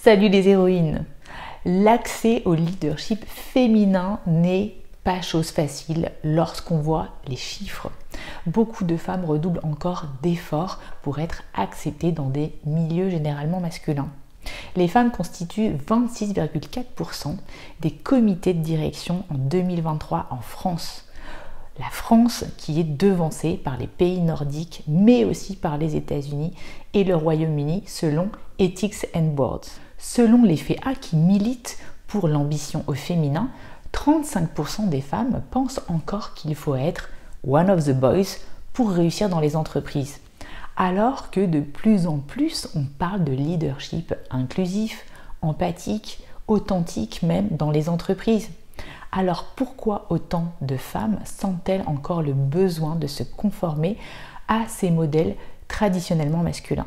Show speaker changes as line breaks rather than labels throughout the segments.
Salut les héroïnes! L'accès au leadership féminin n'est pas chose facile lorsqu'on voit les chiffres. Beaucoup de femmes redoublent encore d'efforts pour être acceptées dans des milieux généralement masculins. Les femmes constituent 26,4% des comités de direction en 2023 en France. La France qui est devancée par les pays nordiques, mais aussi par les États-Unis et le Royaume-Uni selon Ethics and Boards. Selon les FEA qui militent pour l'ambition au féminin, 35% des femmes pensent encore qu'il faut être one of the boys pour réussir dans les entreprises. Alors que de plus en plus, on parle de leadership inclusif, empathique, authentique même dans les entreprises. Alors pourquoi autant de femmes sentent-elles encore le besoin de se conformer à ces modèles traditionnellement masculins ?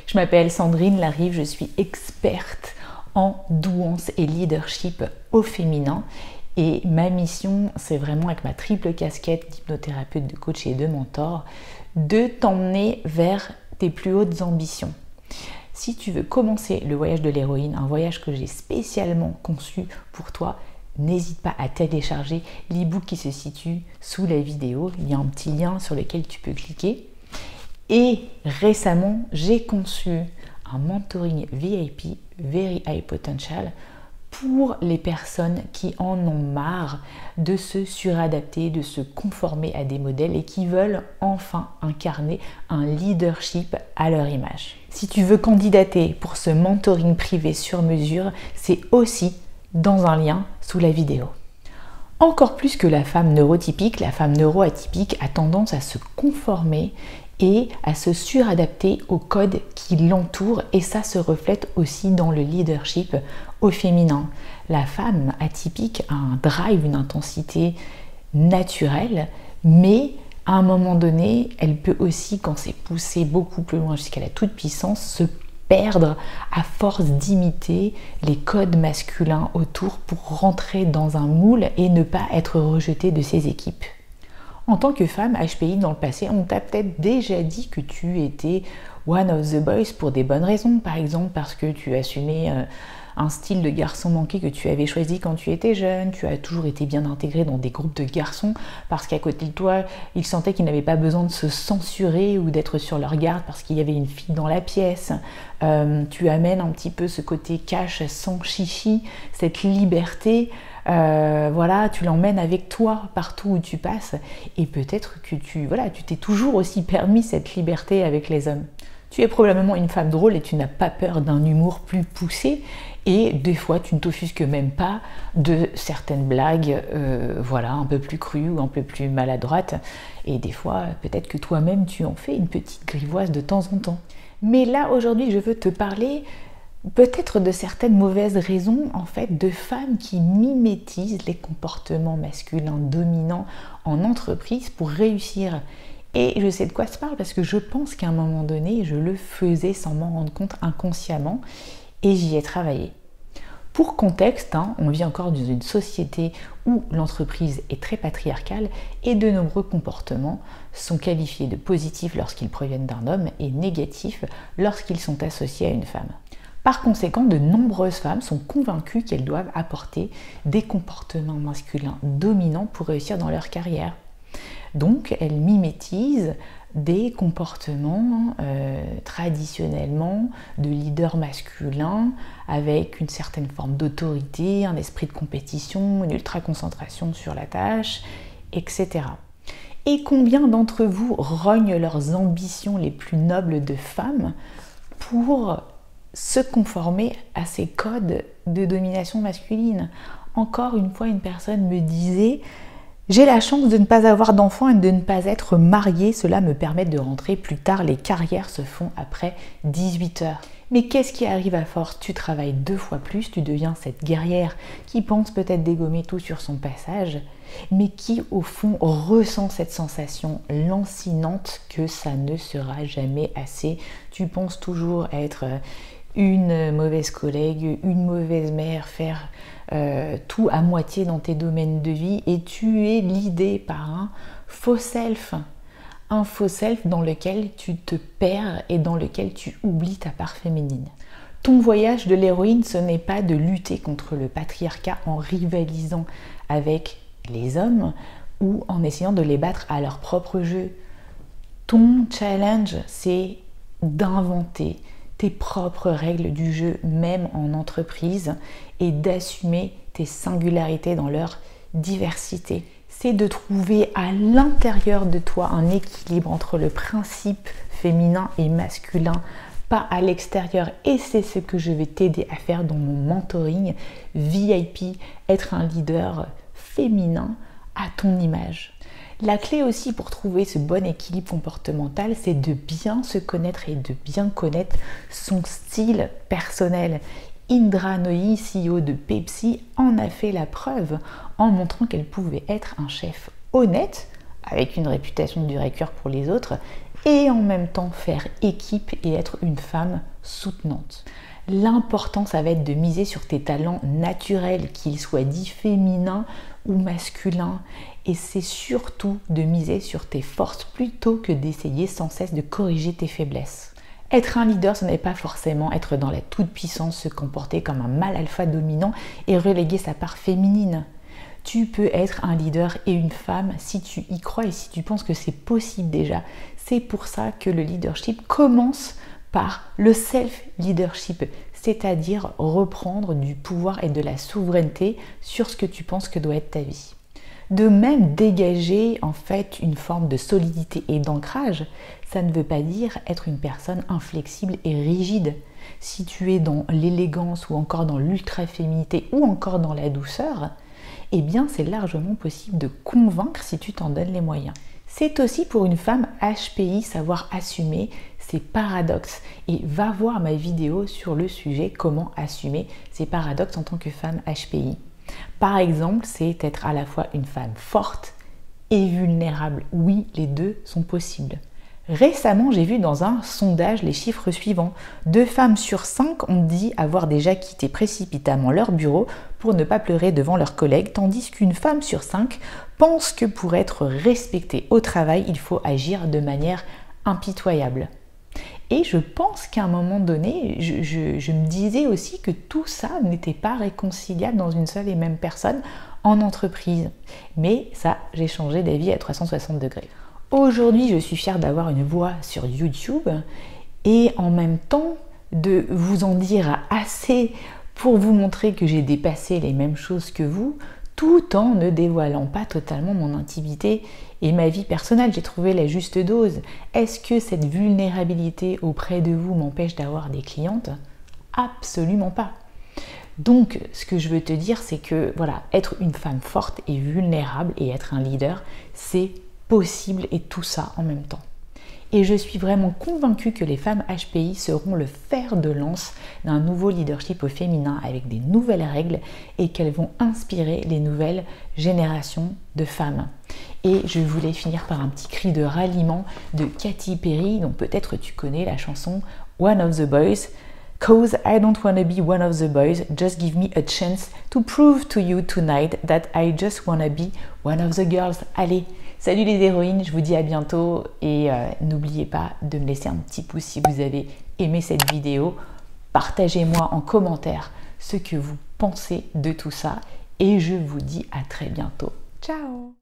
Je m'appelle Sandrine Larive, je suis experte en douance et leadership au féminin. Et ma mission, c'est vraiment avec ma triple casquette d'hypnothérapeute, de coach et de mentor, de t'emmener vers tes plus hautes ambitions. Si tu veux commencer le voyage de l'héroïne, un voyage que j'ai spécialement conçu pour toi, n'hésite pas à télécharger l'e-book qui se situe sous la vidéo. Il y a un petit lien sur lequel tu peux cliquer. Et récemment, j'ai conçu un mentoring VIP, Very High Potential, pour les personnes qui en ont marre de se suradapter, de se conformer à des modèles et qui veulent enfin incarner un leadership à leur image. Si tu veux candidater pour ce mentoring privé sur mesure, c'est aussi dans un lien sous la vidéo. Encore plus que la femme neurotypique, la femme neuroatypique a tendance à se conformer et à se suradapter au code qui l'entoure, et ça se reflète aussi dans le leadership au féminin. La femme atypique a un drive, une intensité naturelle, mais à un moment donné, elle peut aussi, quand c'est poussé beaucoup plus loin jusqu'à la toute puissance, se perdre à force d'imiter les codes masculins autour pour rentrer dans un moule et ne pas être rejetée de ses équipes. En tant que femme HPI dans le passé, on t'a peut-être déjà dit que tu étais one of the boys pour des bonnes raisons. Par exemple, parce que tu assumais un style de garçon manqué que tu avais choisi quand tu étais jeune. Tu as toujours été bien intégrée dans des groupes de garçons parce qu'à côté de toi, ils sentaient qu'ils n'avaient pas besoin de se censurer ou d'être sur leur garde parce qu'il y avait une fille dans la pièce. Tu amènes un petit peu ce côté cash sans chichi, cette liberté. Voilà, tu l'emmènes avec toi partout où tu passes, et peut-être que tu t'es toujours aussi permis cette liberté avec les hommes. Tu es probablement une femme drôle et tu n'as pas peur d'un humour plus poussé, et des fois tu ne t'offusques même pas de certaines blagues un peu plus crues ou un peu plus maladroites, et des fois peut-être que toi-même tu en fais une petite grivoise de temps en temps. Mais là aujourd'hui je veux te parler peut-être de certaines mauvaises raisons en fait de femmes qui mimétisent les comportements masculins dominants en entreprise pour réussir. Et je sais de quoi je parle parce que je pense qu'à un moment donné, je le faisais sans m'en rendre compte inconsciemment et j'y ai travaillé. Pour contexte, on vit encore dans une société où l'entreprise est très patriarcale et de nombreux comportements sont qualifiés de positifs lorsqu'ils proviennent d'un homme et négatifs lorsqu'ils sont associés à une femme. Par conséquent, de nombreuses femmes sont convaincues qu'elles doivent apporter des comportements masculins dominants pour réussir dans leur carrière. Donc, elles mimétisent des comportements traditionnellement de leader masculin avec une certaine forme d'autorité, un esprit de compétition, une ultra-concentration sur la tâche, etc. Et combien d'entre vous rognent leurs ambitions les plus nobles de femmes pour se conformer à ces codes de domination masculine? Encore une fois, une personne me disait « J'ai la chance de ne pas avoir d'enfants et de ne pas être mariée, cela me permet de rentrer plus tard, les carrières se font après 18 heures. » Mais qu'est-ce qui arrive à force? Tu travailles 2 fois plus, tu deviens cette guerrière qui pense peut-être dégommer tout sur son passage, mais qui au fond ressent cette sensation lancinante que ça ne sera jamais assez. Tu penses toujours être une mauvaise collègue, une mauvaise mère, faire tout à moitié dans tes domaines de vie et tu es l'idée par un faux self dans lequel tu te perds et dans lequel tu oublies ta part féminine. Ton voyage de l'héroïne, ce n'est pas de lutter contre le patriarcat en rivalisant avec les hommes ou en essayant de les battre à leur propre jeu. Ton challenge, c'est d'inventer tes propres règles du jeu, même en entreprise, et d'assumer tes singularités dans leur diversité. C'est de trouver à l'intérieur de toi un équilibre entre le principe féminin et masculin, pas à l'extérieur. Et c'est ce que je vais t'aider à faire dans mon mentoring VIP, être un leader féminin à ton image. La clé aussi pour trouver ce bon équilibre comportemental, c'est de bien se connaître et de bien connaître son style personnel. Indra Nooyi, CEO de Pepsi, en a fait la preuve en montrant qu'elle pouvait être un chef honnête, avec une réputation de dur-et-cœur pour les autres, et en même temps faire équipe et être une femme soutenante. L'important, ça va être de miser sur tes talents naturels, qu'ils soient dits féminins ou masculins. Et c'est surtout de miser sur tes forces plutôt que d'essayer sans cesse de corriger tes faiblesses. Être un leader, ce n'est pas forcément être dans la toute-puissance, se comporter comme un mâle alpha dominant et reléguer sa part féminine. Tu peux être un leader et une femme si tu y crois et si tu penses que c'est possible déjà. C'est pour ça que le leadership commence par le self-leadership, c'est-à-dire reprendre du pouvoir et de la souveraineté sur ce que tu penses que doit être ta vie. De même, dégager en fait une forme de solidité et d'ancrage, ça ne veut pas dire être une personne inflexible et rigide. Si tu es dans l'élégance ou encore dans l'ultra-féminité ou encore dans la douceur, eh bien c'est largement possible de convaincre si tu t'en donnes les moyens. C'est aussi pour une femme HPI savoir assumer ses paradoxes et va voir ma vidéo sur le sujet comment assumer ses paradoxes en tant que femme HPI. Par exemple, c'est être à la fois une femme forte et vulnérable. Oui, les deux sont possibles. Récemment, j'ai vu dans un sondage les chiffres suivants. 2 femmes sur 5 ont dit avoir déjà quitté précipitamment leur bureau pour ne pas pleurer devant leurs collègues, tandis qu'une femme sur 5 pense que pour être respectée au travail, il faut agir de manière impitoyable. Et je pense qu'à un moment donné, je me disais aussi que tout ça n'était pas réconciliable dans une seule et même personne en entreprise. Mais ça, j'ai changé d'avis à 360 degrés. Aujourd'hui, je suis fière d'avoir une voix sur YouTube et en même temps de vous en dire assez pour vous montrer que j'ai dépassé les mêmes choses que vous, tout en ne dévoilant pas totalement mon intimité et ma vie personnelle. J'ai trouvé la juste dose. Est-ce que cette vulnérabilité auprès de vous m'empêche d'avoir des clientes? Absolument pas. Donc, ce que je veux te dire, c'est que voilà, être une femme forte et vulnérable et être un leader, c'est possible et tout ça en même temps. Et je suis vraiment convaincue que les femmes HPI seront le fer de lance d'un nouveau leadership au féminin avec des nouvelles règles et qu'elles vont inspirer les nouvelles générations de femmes. Et je voulais finir par un petit cri de ralliement de Katy Perry, dont peut-être tu connais la chanson One of the Boys. Cause I don't wanna be one of the boys, just give me a chance to prove to you tonight that I just wanna be one of the girls. Allez, salut les héroïnes, je vous dis à bientôt et n'oubliez pas de me laisser un petit pouce si vous avez aimé cette vidéo. Partagez-moi en commentaire ce que vous pensez de tout ça et je vous dis à très bientôt. Ciao!